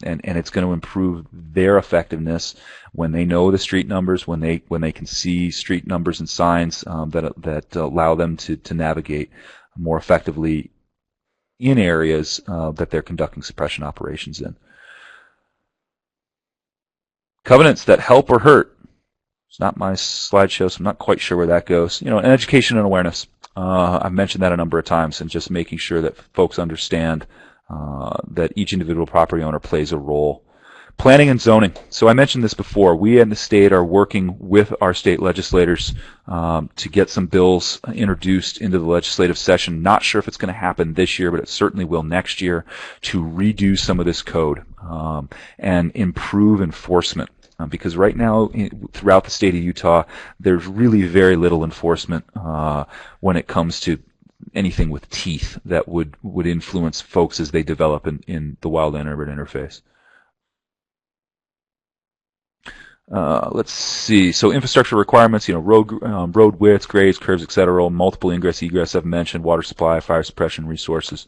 and it's going to improve their effectiveness when they know the street numbers, when they can see street numbers and signs that allow them to navigate more effectively in areas that they're conducting suppression operations in. Covenants that help or hurt. It's not my slideshow, so I'm not quite sure where that goes. And education and awareness. I've mentioned that a number of times, and just making sure that folks understand that each individual property owner plays a role. Planning and zoning. So I mentioned this before. We in the state are working with our state legislators to get some bills introduced into the legislative session. Not sure if it's going to happen this year, but it certainly will next year, to redo some of this code and improve enforcement. Because right now, throughout the state of Utah, there's really very little enforcement when it comes to anything with teeth that would influence folks as they develop in the wildland-urban interface. Let's see. So infrastructure requirements, road widths, grades, curves, etc. Multiple ingress, egress, I've mentioned. Water supply, fire suppression resources.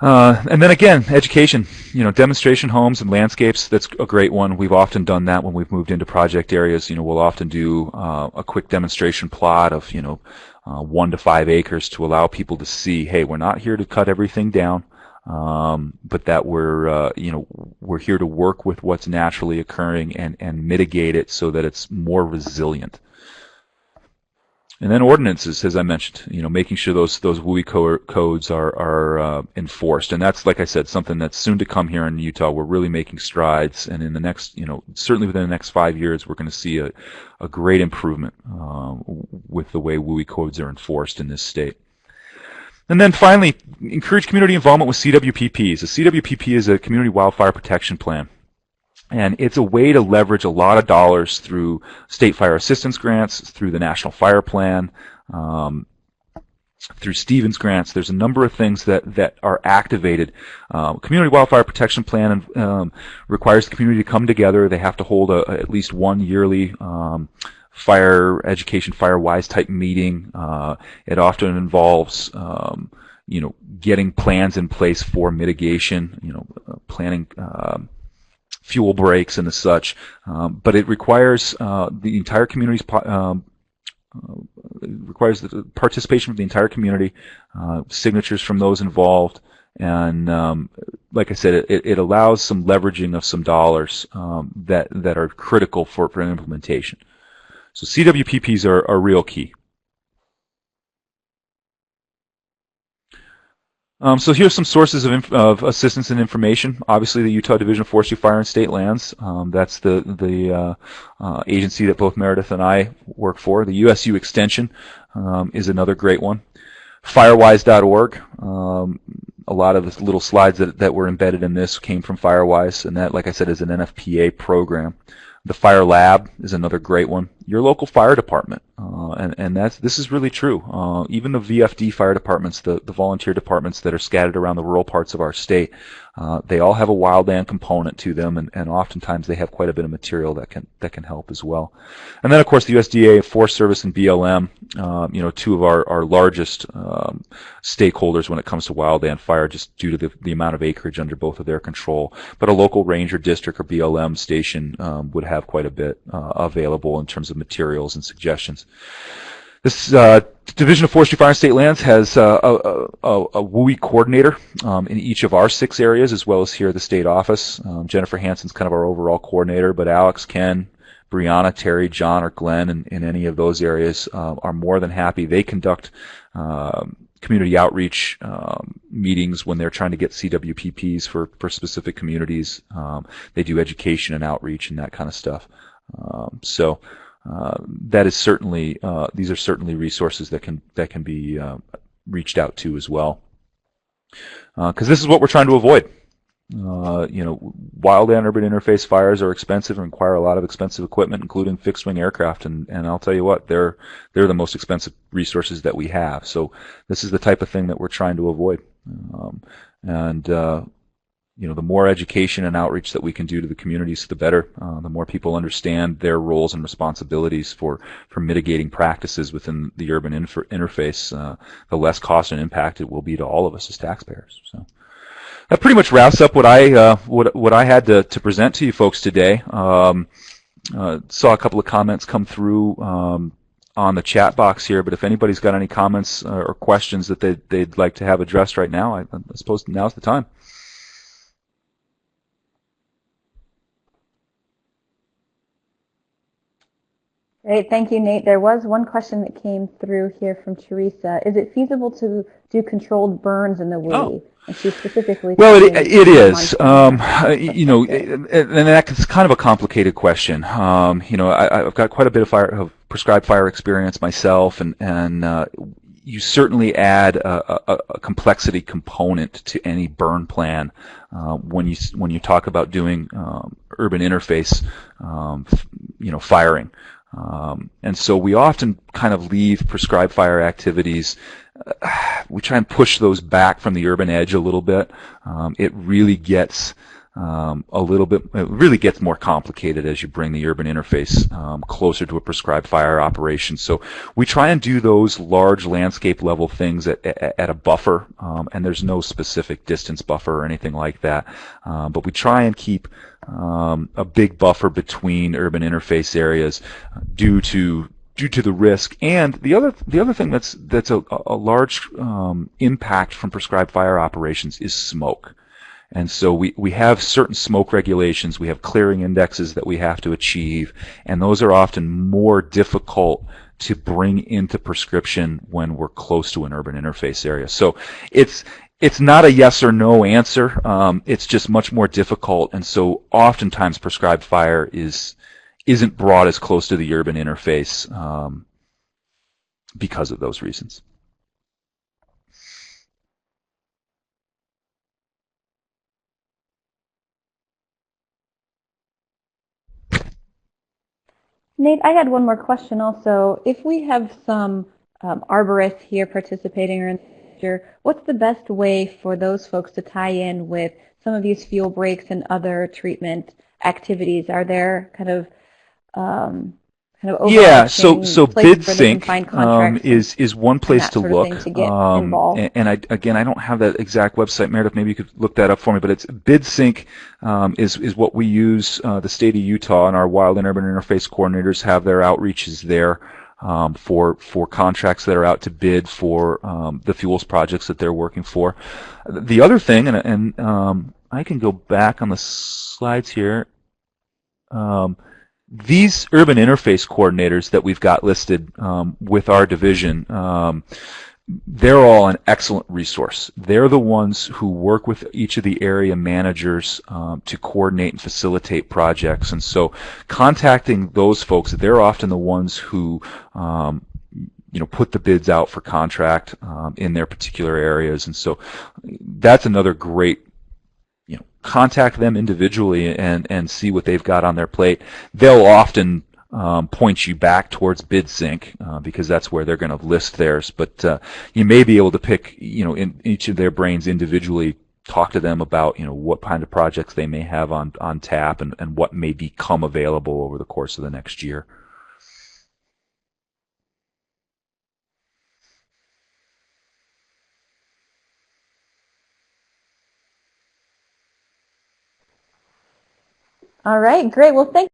And then again, education, demonstration homes and landscapes, that's a great one. We've often done that when we've moved into project areas. We'll often do a quick demonstration plot of, 1 to 5 acres to allow people to see, hey, we're not here to cut everything down, but that we're here to work with what's naturally occurring and mitigate it so that it's more resilient. And then ordinances, as I mentioned, making sure those WUI codes are enforced, and that's, like I said, something that's soon to come here in Utah. We're really making strides, and in the next, certainly within the next 5 years, we're going to see a great improvement with the way WUI codes are enforced in this state. And then finally, encourage community involvement with CWPPs. A CWPP is a Community Wildfire Protection Plan. And it's a way to leverage a lot of dollars through state fire assistance grants, through the National Fire Plan, through Stevens grants. There's a number of things that are activated. Community Wildfire Protection Plan requires the community to come together. They have to hold at least one yearly fire education, Firewise type meeting. It often involves getting plans in place for mitigation, planning fuel breaks and the such, but it requires the entire community's requires the participation of the entire community, signatures from those involved, and like I said, it allows some leveraging of some dollars that are critical for implementation. So CWPPs are real key. So here's some sources of assistance and information. Obviously, the Utah Division of Forestry, Fire, and State Lands. That's the agency that both Meredith and I work for. The USU Extension is another great one. Firewise.org. A lot of the little slides that were embedded in this came from Firewise, and that, like I said, is an NFPA program. The Fire Lab is another great one. your local fire department. And this is really true. Even the VFD fire departments, the volunteer departments that are scattered around the rural parts of our state, they all have a wildland component to them, and oftentimes they have quite a bit of material that can help as well. And then, of course, the USDA, Forest Service, and BLM, two of our largest stakeholders when it comes to wildland fire, just due to the amount of acreage under both of their control. But a local ranger district or BLM station would have quite a bit available in terms of materials and suggestions. This Division of Forestry, Fire, and State Lands has a WUI coordinator in each of our 6 areas, as well as here at the state office. Jennifer Hansen's kind of our overall coordinator, but Alex, Ken, Brianna, Terry, John, or Glenn in any of those areas are more than happy. They conduct community outreach meetings when they're trying to get CWPPs for specific communities. They do education and outreach and that kind of stuff. That is certainly these are certainly resources that can be reached out to as well, because this is what we're trying to avoid. Wildland urban interface fires are expensive and require a lot of expensive equipment, including fixed-wing aircraft, and I'll tell you what, they're the most expensive resources that we have. So this is the type of thing that we're trying to avoid. The more education and outreach that we can do to the communities, the better. The more people understand their roles and responsibilities for mitigating practices within the urban interface, the less cost and impact it will be to all of us as taxpayers. So that pretty much wraps up what I had to present to you folks today. Saw a couple of comments come through on the chat box here, but if anybody's got any comments or questions that they'd like to have addressed right now, I suppose now's the time. Great, thank you, Nate. There was one question that came through here from Teresa. Is it feasible to do controlled burns in the WUI? Oh. And she specifically. Well, it is. And that's kind of a complicated question. I've got quite a bit of prescribed fire experience myself, and you certainly add a complexity component to any burn plan when you talk about doing urban interface, firing. And so we often kind of leave prescribed fire activities. We try and push those back from the urban edge a little bit. It really gets it really gets more complicated as you bring the urban interface closer to a prescribed fire operation. So we try and do those large landscape level things at a buffer, and there's no specific distance buffer or anything like that. But we try and keep a big buffer between urban interface areas due to the risk. And the other thing that's a large impact from prescribed fire operations is smoke. And so we have certain smoke regulations, we have clearing indexes that we have to achieve, and those are often more difficult to bring into prescription when we're close to an urban interface area. So it's not a yes or no answer, it's just much more difficult, and so oftentimes prescribed fire isn't brought as close to the urban interface because of those reasons. Nate, I had one more question also. If we have some arborists here participating or in what's the best way for those folks to tie in with some of these fuel breaks and other treatment activities? Are there kind of yeah, so BidSync is one place to look. And I don't have that exact website, Meredith. Maybe you could look that up for me. But it's BidSync is what we use. The state of Utah and our Wild and Urban Interface coordinators have their outreaches there for contracts that are out to bid for the fuels projects that they're working for. The other thing, and I can go back on the slides here. These urban interface coordinators that we've got listed with our division, they're all an excellent resource. They're the ones who work with each of the area managers to coordinate and facilitate projects. And so contacting those folks, they're often the ones who put the bids out for contract in their particular areas. And so that's another great, contact them individually and see what they've got on their plate. They'll often point you back towards BidSync because that's where they're going to list theirs. But you may be able to pick, in each of their brains individually, talk to them about, what kind of projects they may have on tap and what may become available over the course of the next year. All right, great. Well, thank